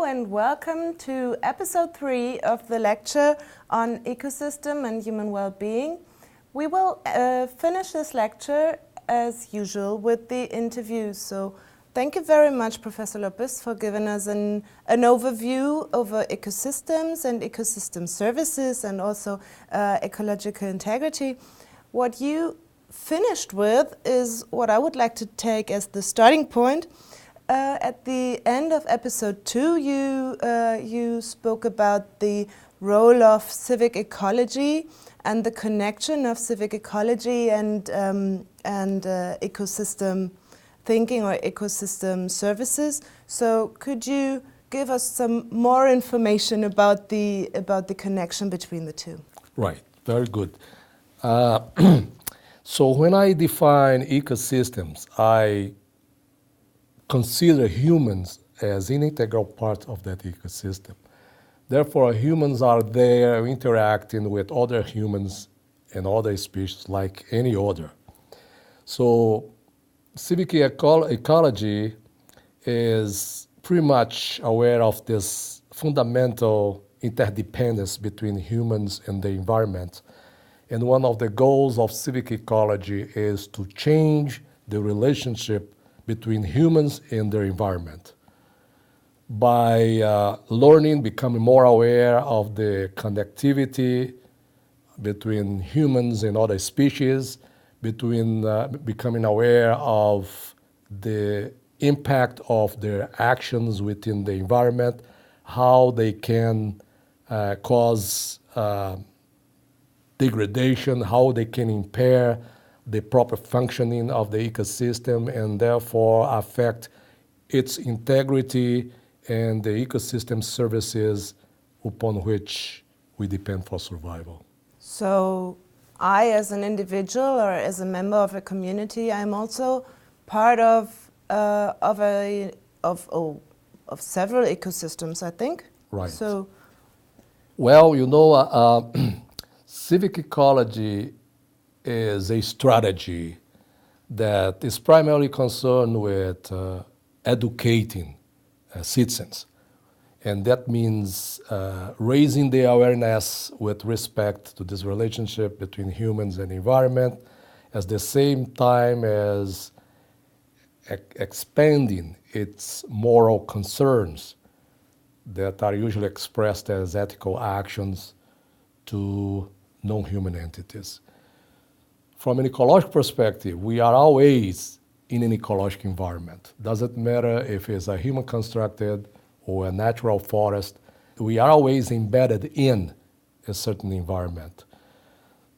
and welcome to episode 3 of the lecture on ecosystem and human well-being. We will finish this lecture as usual with the interview. So thank you very much, Professor Lopez, for giving us an overview over ecosystems and ecosystem services and also ecological integrity. What you finished with is what I would like to take as the starting point. At the end of episode 2, you spoke about the role of civic ecology and the connection of civic ecology and ecosystem thinking or ecosystem services. So could you give us some more information about the connection between the two? Right, very good. So when I define ecosystems, I consider humans as an integral part of that ecosystem. Therefore, humans are there interacting with other humans and other species like any other. So civic ecology is pretty much aware of this fundamental interdependence between humans and the environment. And one of the goals of civic ecology is to change the relationship between humans and their environment by learning, becoming more aware of the connectivity between humans and other species, between becoming aware of the impact of their actions within the environment, how they can cause degradation, how they can impair the proper functioning of the ecosystem and therefore affect its integrity and the ecosystem services upon which we depend for survival. So I, as an individual or as a member of a community, I'm also part of several ecosystems, I think. Right. So, well, you know, civic ecology is a strategy that is primarily concerned with educating citizens. And that means raising the awareness with respect to this relationship between humans and environment, at the same time as expanding its moral concerns that are usually expressed as ethical actions to non-human entities. From an ecological perspective, we are always in an ecological environment. Doesn't matter if it's a human-constructed or a natural forest, we are always embedded in a certain environment.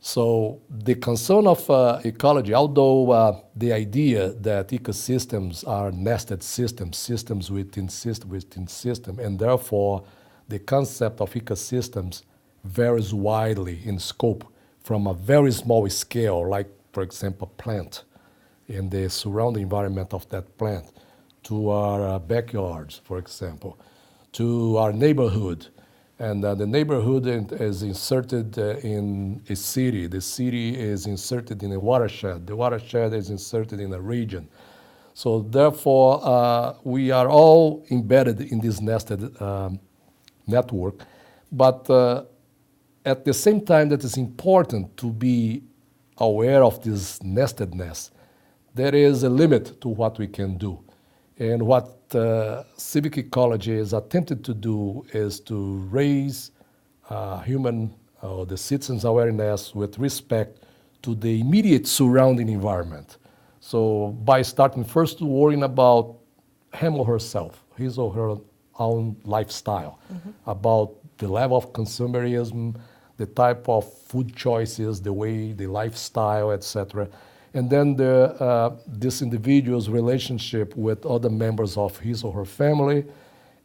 So the concern of ecology, although the idea that ecosystems are nested systems, systems within system, and therefore the concept of ecosystems varies widely in scope from a very small scale, like, for example, a plant and the surrounding environment of that plant, to our backyards, for example, to our neighborhood. And the neighborhood is inserted in a city. The city is inserted in a watershed. The watershed is inserted in a region. So therefore, we are all embedded in this nested network. But at the same time that it's important to be aware of this nestedness, there is a limit to what we can do. And what civic ecology is attempted to do is to raise human or the citizens' awareness with respect to the immediate surrounding environment. So by starting first worrying about him or herself, his or her own lifestyle, about the level of consumerism, the type of food choices, the way, the lifestyle, etc. And then this individual's relationship with other members of his or her family,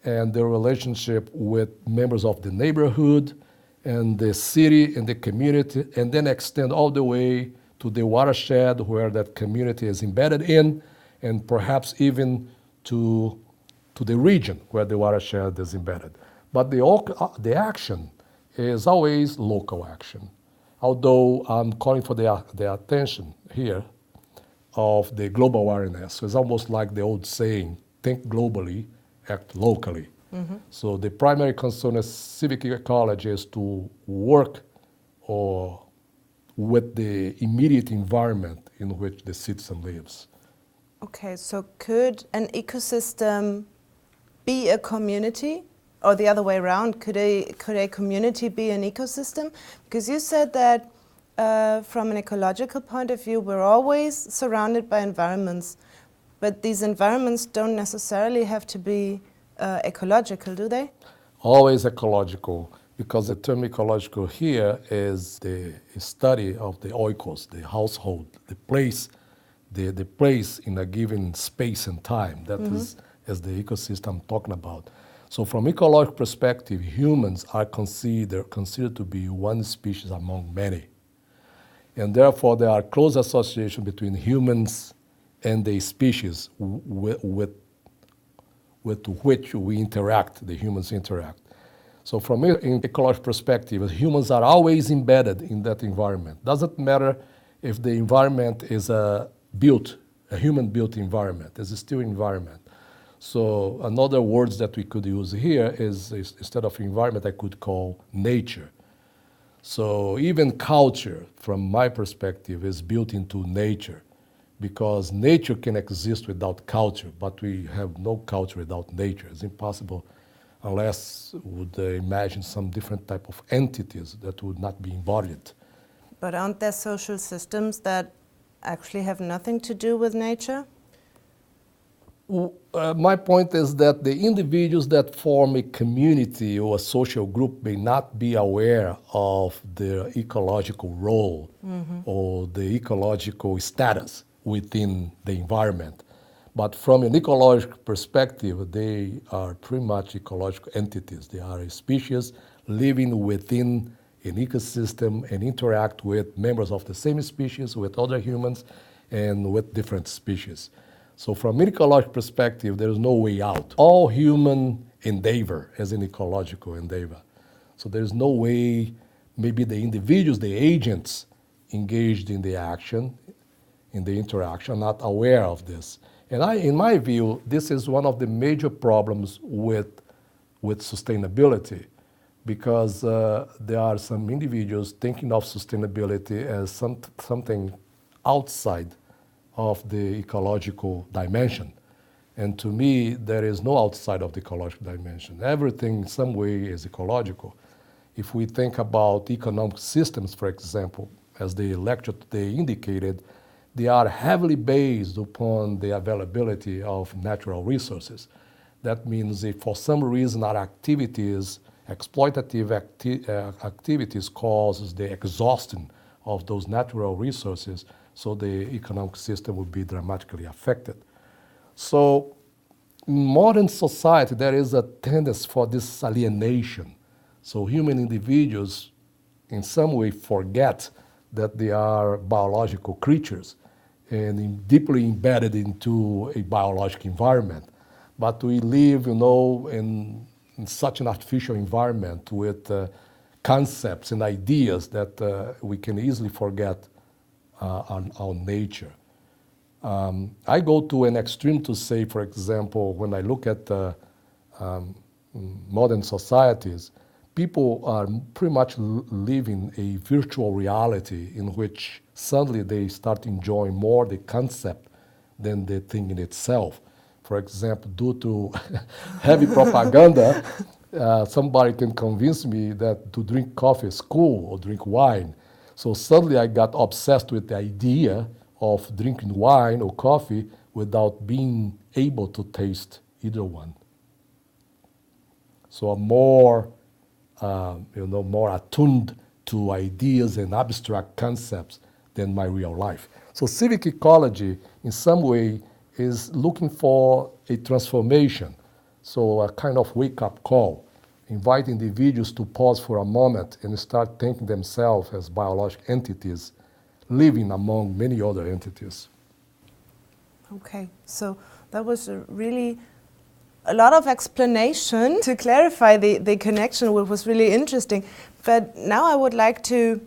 and their relationship with members of the neighborhood, and the city, and the community, and then extend all the way to the watershed where that community is embedded in, and perhaps even to the region where the watershed is embedded. But the action is always local action. Although I'm calling for the attention here of the global awareness. So it's almost like the old saying, think globally, act locally. So the primary concern of civic ecology is to work with the immediate environment in which the citizen lives. Okay, so could an ecosystem be a community? Or the other way around, could a community be an ecosystem? Because you said that from an ecological point of view, we're always surrounded by environments, but these environments don't necessarily have to be ecological, do they? Always ecological, because the term ecological here is the study of the oikos, the household, the place in a given space and time. That is the ecosystem I'm talking about. So from ecological perspective, humans are considered to be one species among many. And therefore, there are close association between humans and the species with which we interact, the humans interact. So from an ecological perspective, humans are always embedded in that environment. Doesn't matter if the environment is a human-built environment, it's a still environment. So another words that we could use here is, instead of environment, I could call nature. So even culture, from my perspective, is built into nature, because nature can exist without culture, but we have no culture without nature. It's impossible unless we would imagine some different type of entities that would not be embodied. But aren't there social systems that actually have nothing to do with nature? My point is that the individuals that form a community or a social group may not be aware of their ecological role or the ecological status within the environment. But from an ecological perspective, they are pretty much ecological entities. They are a species living within an ecosystem and interact with members of the same species, with other humans, and with different species. So from an ecological perspective, there is no way out. All human endeavor is an ecological endeavor. So there's no way, maybe the individuals, the agents engaged in the action, in the interaction, are not aware of this. And in my view, this is one of the major problems with sustainability, because there are some individuals thinking of sustainability as something outside of the ecological dimension. And to me, there is no outside of the ecological dimension. Everything in some way is ecological. If we think about economic systems, for example, as the lecture today indicated, they are heavily based upon the availability of natural resources. That means if for some reason our activities, exploitative activities causes the exhaustion of those natural resources, so the economic system will be dramatically affected. So in modern society, there is a tendency for this alienation. So human individuals in some way forget that they are biological creatures and deeply embedded into a biological environment. But we live, in such an artificial environment with concepts and ideas that we can easily forget our nature. I go to an extreme to say, for example, when I look at modern societies, people are pretty much living a virtual reality in which suddenly they start enjoying more the concept than the thing in itself. For example, due to heavy propaganda, somebody can convince me that to drink coffee is cool or drink wine. So suddenly I got obsessed with the idea of drinking wine or coffee without being able to taste either one. So I'm more attuned to ideas and abstract concepts than my real life. So civic ecology, in some way, is looking for a transformation. So a kind of wake-up call, invite individuals to pause for a moment and start thinking themselves as biological entities living among many other entities. Okay, so that was really a lot of explanation to clarify the connection, which was really interesting. But now I would like to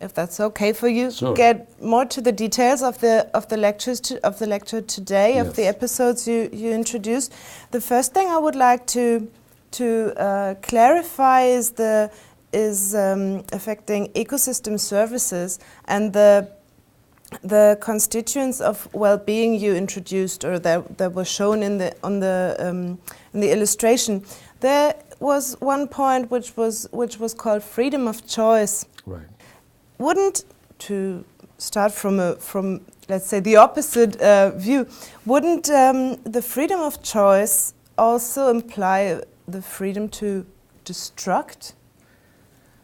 if that's okay for you, Sure. get more to the details of the lecture today, of the Yes. episodes you introduced. The first thing I would like to clarify is affecting ecosystem services and the constituents of well-being you introduced, or that was shown in the illustration. There was one point which was called freedom of choice. Right. Wouldn't, to start from let's say the opposite view, wouldn't the freedom of choice also imply the freedom to destruct?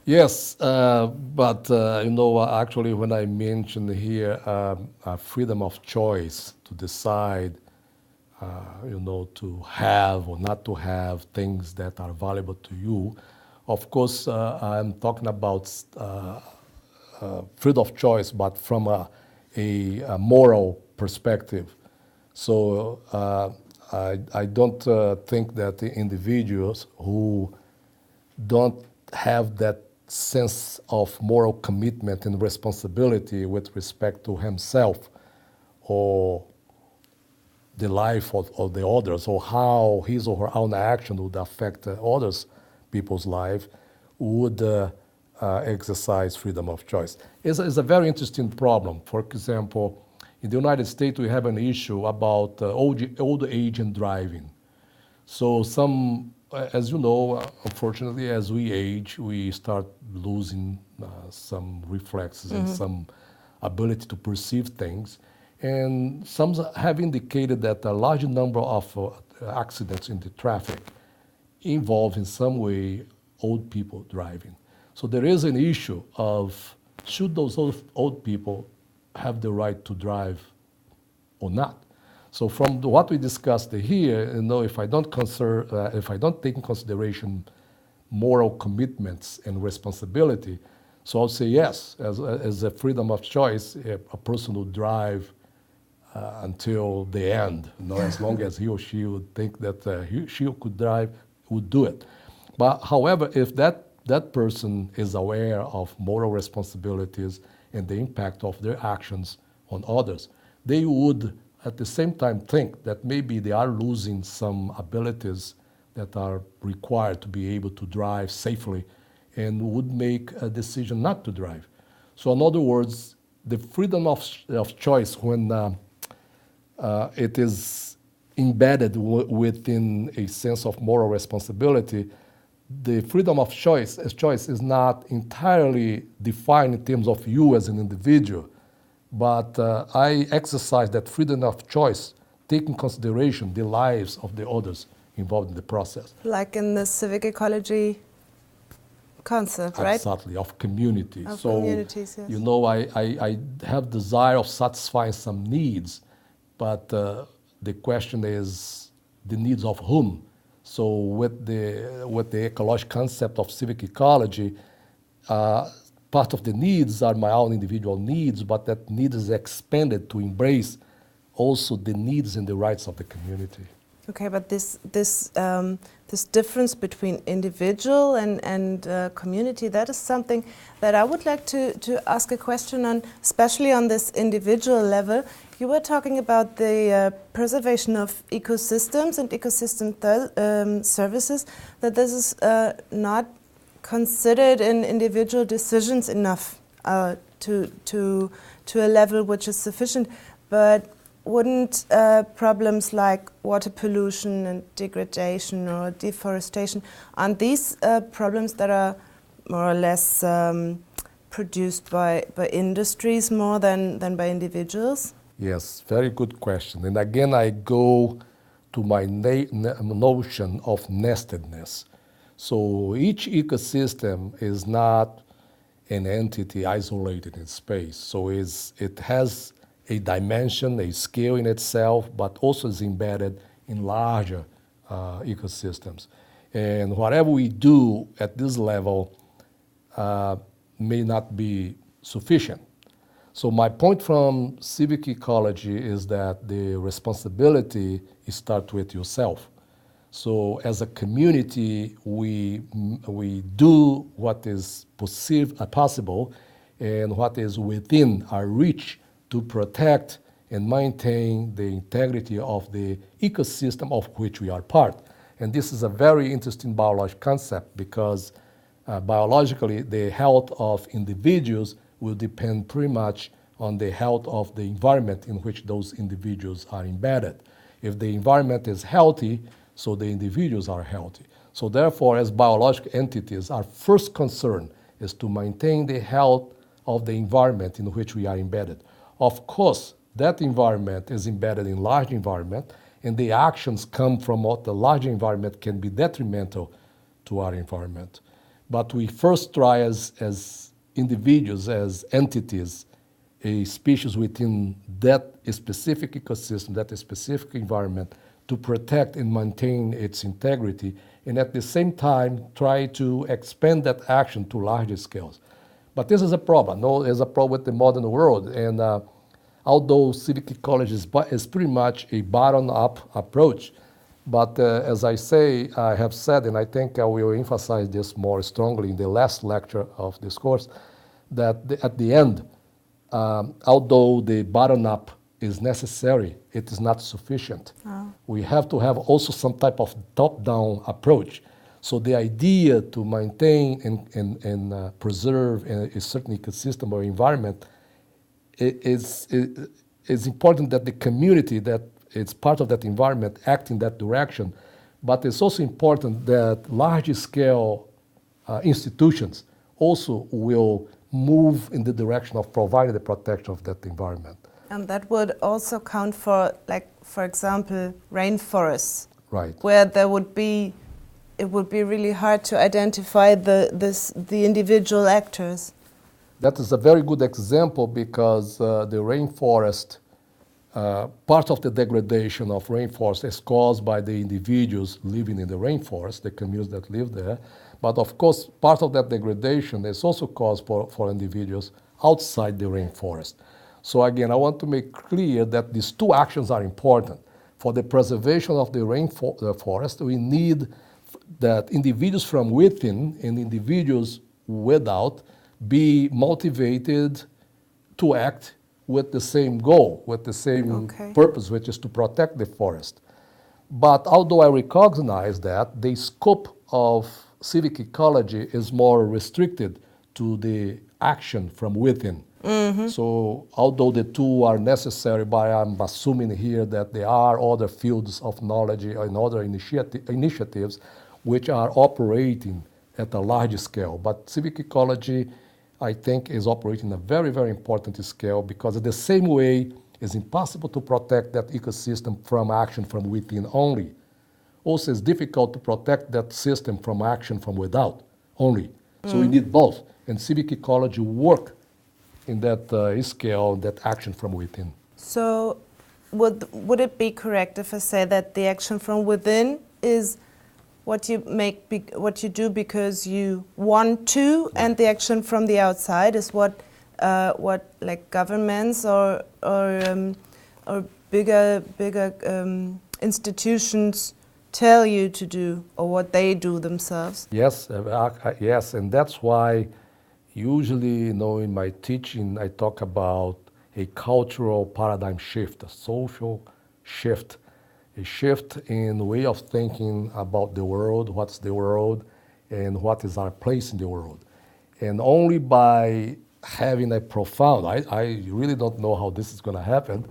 Yes, but actually, when I mentioned here freedom of choice to decide, to have or not to have things that are valuable to you, of course, I'm talking about freedom of choice, but from a moral perspective. So I don't think that the individuals who don't have that sense of moral commitment and responsibility with respect to himself or the life of the others, or how his or her own action would affect others people's life, would exercise freedom of choice. It's a very interesting problem. For example, in the United States, we have an issue about old age and driving. So as you know, unfortunately, as we age, we start losing some reflexes and some ability to perceive things. And some have indicated that a large number of accidents in the traffic involve in some way old people driving. So there is an issue of should those old people have the right to drive or not. So from what we discussed here, if I don't take in consideration moral commitments and responsibility, so I'll say yes, as a freedom of choice, a person will drive until the end, as long as he or she would think that she could drive, would do it. But however, if that person is aware of moral responsibilities and the impact of their actions on others, they would at the same time think that maybe they are losing some abilities that are required to be able to drive safely, and would make a decision not to drive. So in other words, the freedom of choice, when it is embedded within a sense of moral responsibility, the freedom of choice is not entirely defined in terms of you as an individual, but I exercise that freedom of choice, taking consideration the lives of the others involved in the process. Like in the civic ecology concept, right? Exactly, of community. Of communities, yes. I have desire of satisfying some needs, but the question is the needs of whom? So with the ecological concept of civic ecology, part of the needs are my own individual needs, but that need is expanded to embrace also the needs and the rights of the community. Okay, but this difference between individual and community, that is something that I would like to ask a question on, especially on this individual level. You were talking about the preservation of ecosystems and ecosystem services, that this is not considered in individual decisions enough to a level which is sufficient, but wouldn't problems like water pollution and degradation or deforestation, aren't these problems that are more or less produced by industries more than by individuals? Yes, very good question. And again, I go to my notion of nestedness. So each ecosystem is not an entity isolated in space. So it has a dimension, a scale in itself, but also is embedded in larger ecosystems. And whatever we do at this level may not be sufficient. So my point from civic ecology is that the responsibility starts with yourself. So as a community, we do what is possible, and what is within our reach to protect and maintain the integrity of the ecosystem of which we are part. And this is a very interesting biological concept because biologically the health of individuals will depend pretty much on the health of the environment in which those individuals are embedded. If the environment is healthy, so the individuals are healthy. So therefore, as biological entities, our first concern is to maintain the health of the environment in which we are embedded. Of course, that environment is embedded in large environment, and the actions come from what the large environment can be detrimental to our environment. But we first try as individuals, as entities, a species within that specific ecosystem, that specific environment, to protect and maintain its integrity, and at the same time try to expand that action to larger scales. But this is a problem. No, there's a problem with the modern world, and although civic ecology is pretty much a bottom-up approach, but as I have said, and I think I will emphasize this more strongly in the last lecture of this course, that at the end, although the bottom-up is necessary, it is not sufficient. Oh. We have to have also some type of top-down approach. So the idea to maintain and preserve a certain ecosystem or environment is important that the community that is part of that environment act in that direction. But it's also important that large-scale institutions also will move in the direction of providing the protection of that environment. And that would also count for, like, for example, rainforests. Right. Where it would be really hard to identify the individual actors. That is a very good example because the rainforest, part of the degradation of rainforest is caused by the individuals living in the rainforest, the communities that live there. But of course, part of that degradation is also caused for individuals outside the rainforest. So again, I want to make clear that these two actions are important. For the preservation of the rainforest, we need that individuals from within and individuals without be motivated to act with the same goal, with the same purpose, which is to protect the forest. But although I recognize that the scope of civic ecology is more restricted to the action from within. Mm-hmm. So although the two are necessary, but I'm assuming here that there are other fields of knowledge and other initiatives which are operating at a large scale. But civic ecology, I think, is operating at a very, very important scale because in the same way, it's impossible to protect that ecosystem from action from within only. Also, it's difficult to protect that system from action from without only. So we need both. And civic ecology work in that scale, that action from within. So would it be correct if I say that the action from within is what you do because you want to, and the action from the outside is what like governments or bigger institutions tell you to do, or what they do themselves? Yes, yes, and that's why usually, in my teaching, I talk about a cultural paradigm shift, a social shift, a shift in the way of thinking about the world, what's the world, and what is our place in the world. And only by having a profound, I really don't know how this is going to happen,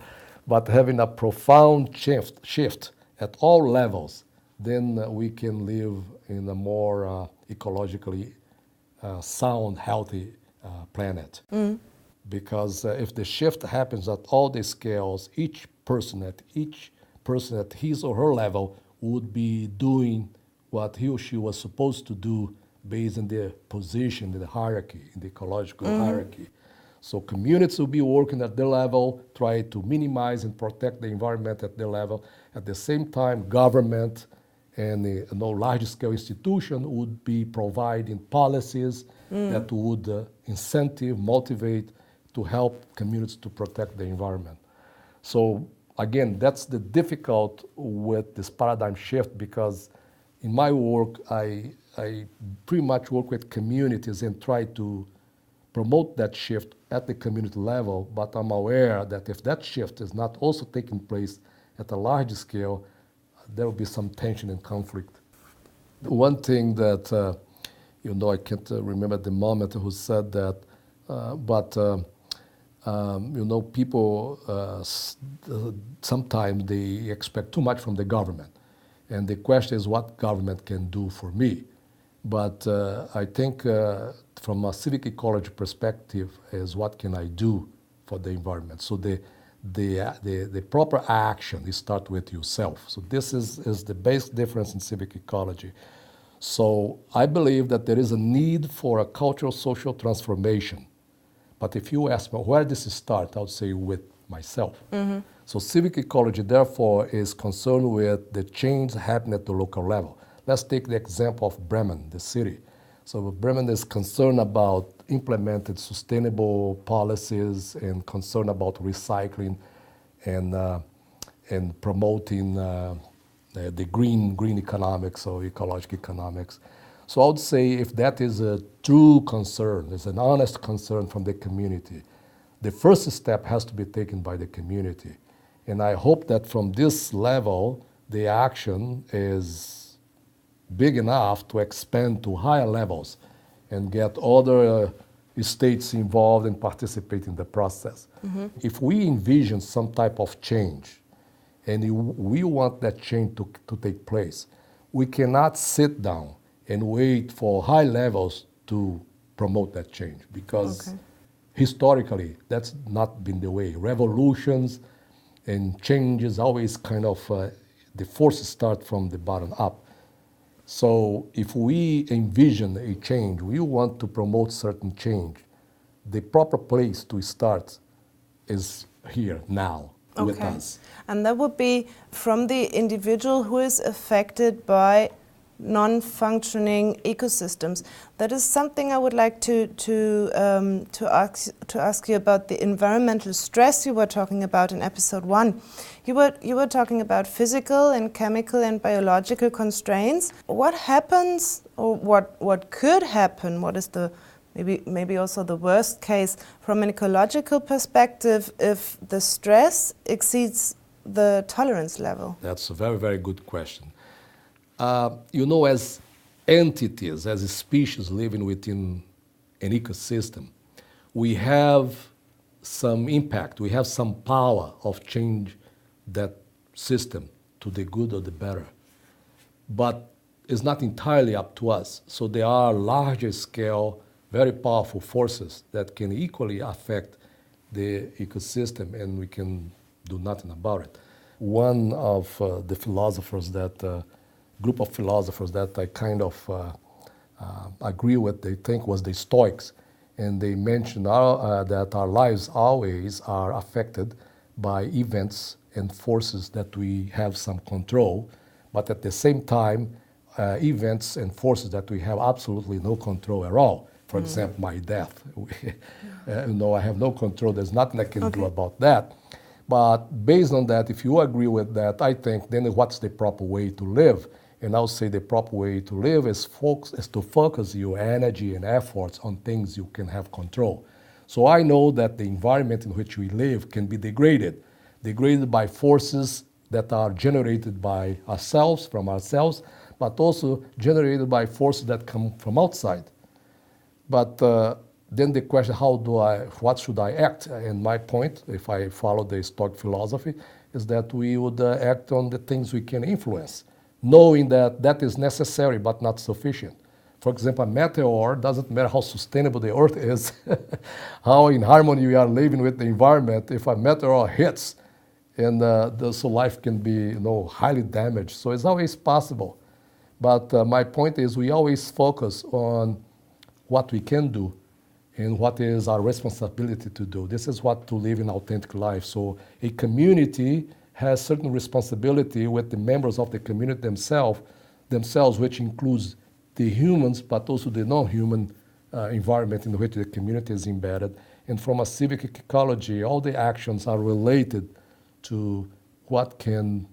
but having a profound shift at all levels, then we can live in a more ecologically sound, healthy planet. Mm. Because if the shift happens at all the scales, each person at his or her level would be doing what he or she was supposed to do based on their position in the hierarchy, in the ecological hierarchy. So communities will be working at their level, try to minimize and protect the environment at their level. At the same time, government and large-scale institution would be providing policies that would incentive, motivate to help communities to protect the environment. So again, that's the difficult with this paradigm shift, because in my work, I pretty much work with communities and try to promote that shift at the community level, but I'm aware that if that shift is not also taking place at a large scale, there will be some tension and conflict. One thing that, I can't remember at the moment who said that, people sometimes they expect too much from the government. And the question is what government can do for me. But I think from a civic ecology perspective is what can I do for the environment. So the proper action is start with yourself. So this is the basic difference in civic ecology. So I believe that there is a need for a cultural social transformation. But if you ask me where this start, I would say with myself. Mm-hmm. So civic ecology, therefore, is concerned with the change happening at the local level. Let's take the example of Bremen, the city. So Bremen is concerned about implemented sustainable policies and concerned about recycling and promoting the green economics or ecological economics. So I would say if that is a true concern, it's an honest concern from the community, the first step has to be taken by the community. And I hope that from this level, the action is big enough to expand to higher levels and get other states involved and participate in the process. Mm-hmm. If we envision some type of change and we want that change to take place, we cannot sit down and wait for high levels to promote that change because historically that's not been the way. Revolutions and changes always kind of, the forces start from the bottom up. So if we envision a change, we want to promote certain change, the proper place to start is here now with us. And that would be from the individual who is affected by non-functioning ecosystems. That is something I would like to ask you about the environmental stress you were talking about in episode 1. You were talking about physical and chemical and biological constraints. What happens, or what could happen? What is the maybe also the worst case from an ecological perspective if the stress exceeds the tolerance level? That's a very, very good question. As entities, as a species living within an ecosystem, we have some impact, we have some power of change that system to the good or the better. But it's not entirely up to us. So there are larger scale, very powerful forces that can equally affect the ecosystem and we can do nothing about it. One of the philosophers group of philosophers that I kind of agree with, they think was the Stoics. And they mentioned that our lives always are affected by events and forces that we have some control, but at the same time, events and forces that we have absolutely no control at all. For example, my death. I have no control, there's nothing I can do about that. But based on that, if you agree with that, I think then what's the proper way to live? And I'll say the proper way to live is to focus your energy and efforts on things you can have control. So I know that the environment in which we live can be degraded by forces that are generated by ourselves, from ourselves, but also generated by forces that come from outside. But then the question, what should I act? And my point, if I follow the Stoic philosophy, is that we would act on the things we can influence, knowing that that is necessary but not sufficient. For example, a meteor, doesn't matter how sustainable the Earth is, how in harmony we are living with the environment, if a meteor hits, and so life can be highly damaged. So it's always possible. But my point is we always focus on what we can do and what is our responsibility to do. This is what to live an authentic life. So a community has certain responsibility with the members of the community themselves, which includes the humans, but also the non-human environment in which the community is embedded. And from a civic ecology, all the actions are related to what can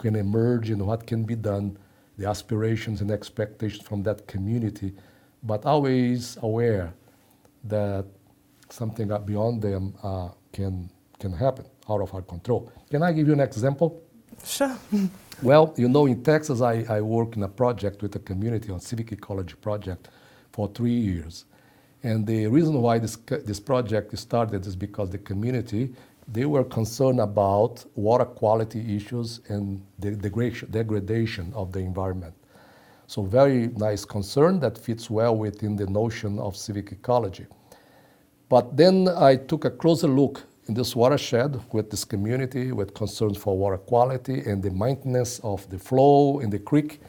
emerge and what can be done, the aspirations and expectations from that community, but always aware that something beyond them can happen, out of our control. Can I give you an example? Sure. Well, you know, in Texas, I work in a project with a community on Civic Ecology project for 3 years. And the reason why this project started is because the community, they were concerned about water quality issues and the degradation of the environment. So very nice concern that fits well within the notion of civic ecology. But then I took a closer look in this watershed with this community, with concerns for water quality and the maintenance of the flow in the creek.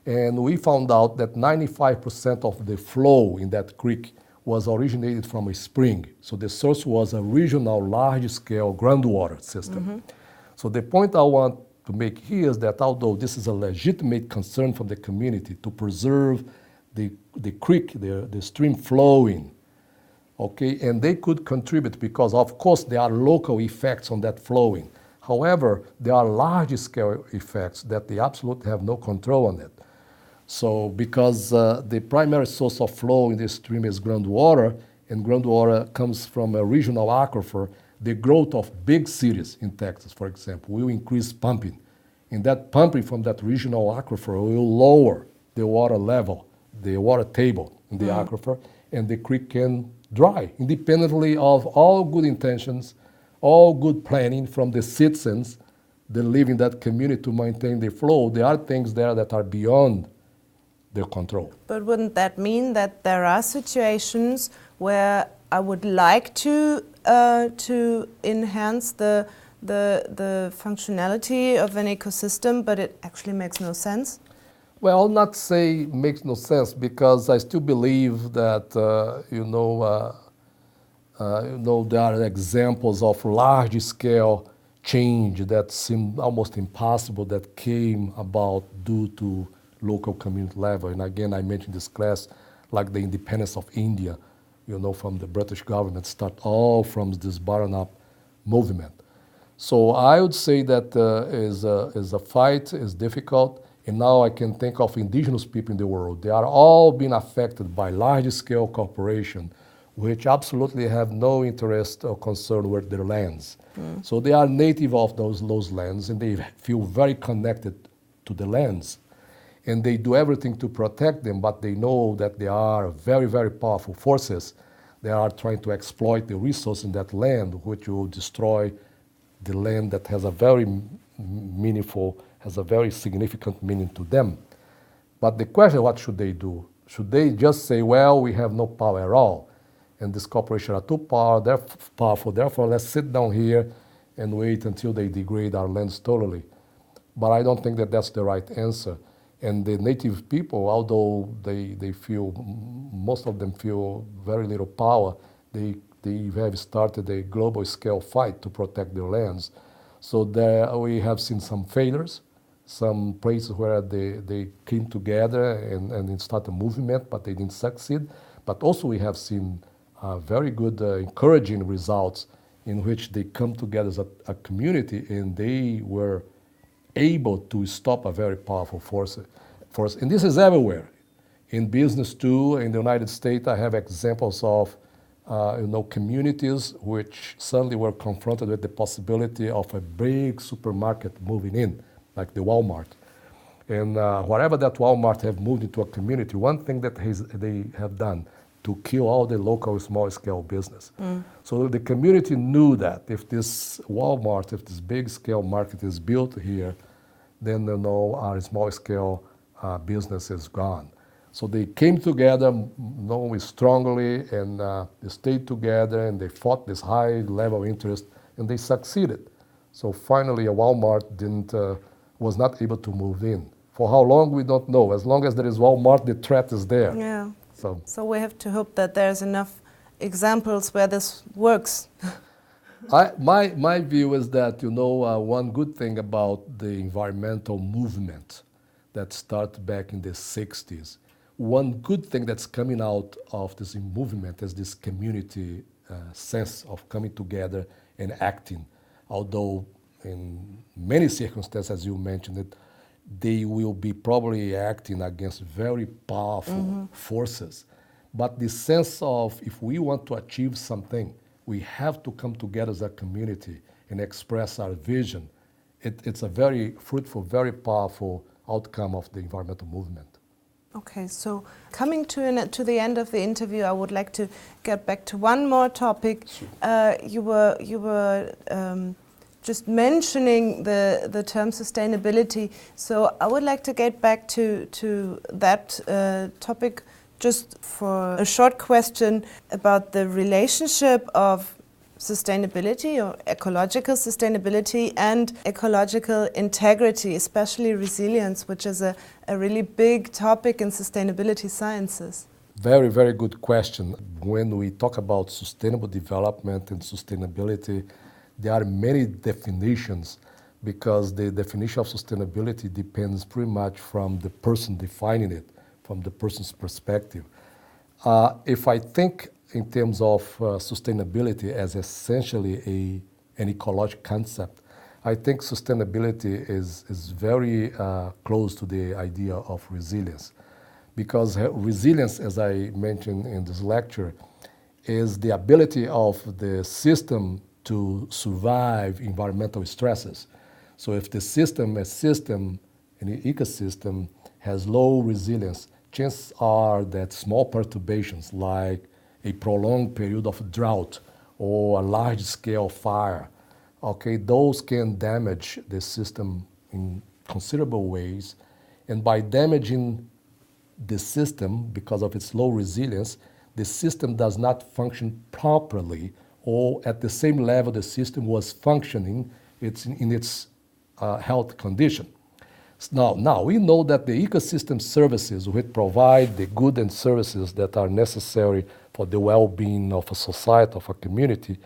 And we found out that 95% of the flow in that creek was originated from a spring. So the source was a regional large-scale groundwater system. Mm-hmm. So the point I want to make here is that although this is a legitimate concern from the community to preserve the creek, the stream flowing, okay, and they could contribute because, of course, there are local effects on that flowing. However, there are large-scale effects that they absolutely have no control on it. So because the primary source of flow in the stream is groundwater, and groundwater comes from a regional aquifer, the growth of big cities in Texas, for example, will increase pumping. And that pumping from that regional aquifer will lower the water level, the water table in the aquifer, and the creek can dry, independently of all good intentions, all good planning from the citizens that live in that community to maintain the flow. There are things there that are beyond their control. But wouldn't that mean that there are situations where I would like to enhance the functionality of an ecosystem, but it actually makes no sense? Well, I'll not say makes no sense because I still believe that there are examples of large-scale change that seem almost impossible that came about due to local community level. And again, I mentioned this class, like the independence of India, from the British government, start all from this bottom-up movement. So I would say that is a fight, is difficult. And now I can think of indigenous people in the world. They are all being affected by large-scale corporations, which absolutely have no interest or concern with their lands. So they are native of those lands, and they feel very connected to the lands. And they do everything to protect them, but they know that they are very, very powerful forces. They are trying to exploit the resource in that land, which will destroy the land that has a very significant meaning to them. But the question, what should they do? Should they just say, well, we have no power at all, and these corporations are too powerful, therefore let's sit down here and wait until they degrade our lands totally? But I don't think that that's the right answer. And the native people, although they feel, most of them feel very little power, they have started a global scale fight to protect their lands. So there we have seen some failures, some places where they came together and started a movement, but they didn't succeed. But also we have seen very good, encouraging results in which they come together as a community and they were able to stop a very powerful force. And this is everywhere. In business too, in the United States, I have examples of communities which suddenly were confronted with the possibility of a big supermarket moving in, like the Walmart. And whatever that Walmart have moved into a community, one thing that they have done to kill all the local small-scale business. So the community knew that if this Walmart, if this big-scale market is built here, then our small-scale business is gone. So they came together strongly and they stayed together and they fought this high-level interest and they succeeded. So finally, a Walmart was not able to move in. For how long, we don't know. As long as there is Walmart, the threat is there. Yeah. So we have to hope that there's enough examples where this works. My view is that, one good thing about the environmental movement that started back in the 60s, one good thing that's coming out of this movement is this community sense of coming together and acting. Although in many circumstances, as you mentioned it, they will be probably acting against very powerful forces. but the sense of if we want to achieve something, we have to come together as a community and express our vision. It's a very fruitful, very powerful outcome of the environmental movement. Okay, so coming to the end of the interview, I would like to get back to one more topic. Sure. You were just mentioning the term sustainability, so I would like to get back to that topic just for a short question about the relationship of sustainability or ecological sustainability and ecological integrity, especially resilience, which is a really big topic in sustainability sciences. Very, very good question. When we talk about sustainable development and sustainability, there are many definitions because the definition of sustainability depends pretty much from the person defining it, from the person's perspective. If I think in terms of sustainability as essentially an ecological concept, I think sustainability is very close to the idea of resilience. Because resilience, as I mentioned in this lecture, is the ability of the system to survive environmental stresses. So if the system, an ecosystem, has low resilience, chances are that small perturbations like a prolonged period of drought or a large-scale fire, okay, those can damage the system in considerable ways. And by damaging the system because of its low resilience, the system does not function properly or at the same level the system was functioning in its health condition. Now, we know that the ecosystem services which provide the goods and services that are necessary for the well-being of a society, of a community,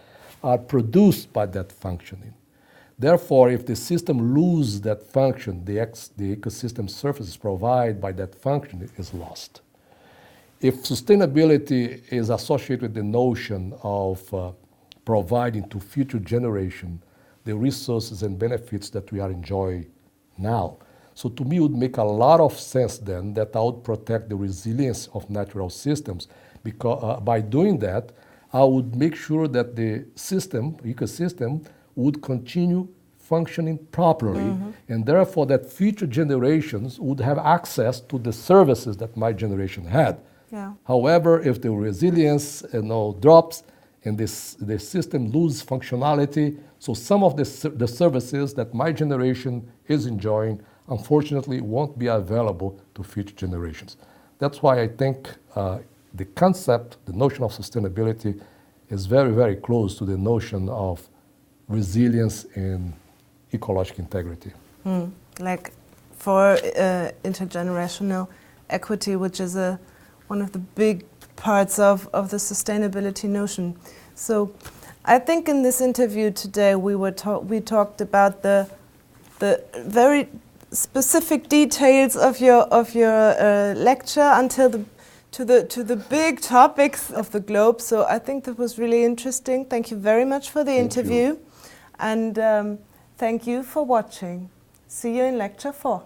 are produced by that functioning. Therefore, if the system loses that function, the ecosystem services provided by that function is lost. If sustainability is associated with the notion of providing to future generations the resources and benefits that we are enjoying now, so to me, it would make a lot of sense then that I would protect the resilience of natural systems because by doing that, I would make sure that the ecosystem, would continue functioning properly, and therefore that future generations would have access to the services that my generation had. Yeah. However, if the resilience drops and the system loses functionality, so some of the services that my generation is enjoying unfortunately won't be available to future generations. That's why I think the concept, the notion of sustainability is very, very close to the notion of resilience and ecological integrity. Like for intergenerational equity, which is one of the big parts of the sustainability notion. So I think in this interview today we talked about the very specific details of your lecture until to the big topics of the globe. So I think that was really interesting. Thank you very much for the interview. And thank you for watching. See you in lecture 4.